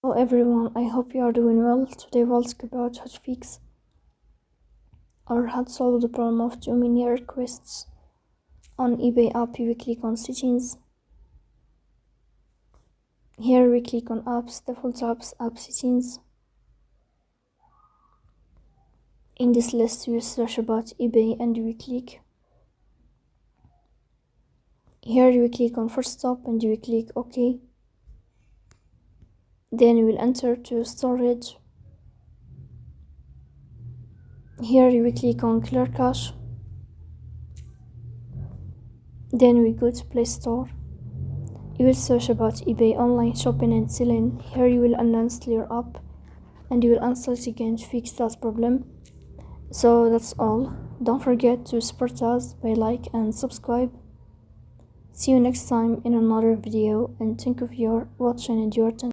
Hello everyone, I hope you are doing well. Today we'll talk about how to fix or how to solve the problem of too many requests on eBay app. We click on settings. Here we click on apps, default apps, app settings. In this list we search about eBay and we click. Here we click on first stop and we click OK. Then we will enter to storage. Here we click on clear cache. Then we go to Play Store. You will search about eBay online shopping and selling. Here you will uninstall your app and you will install it again to fix that problem. So that's all. Don't forget to support us by like and subscribe. See you next time in another video, and thank you for your watching and your attention.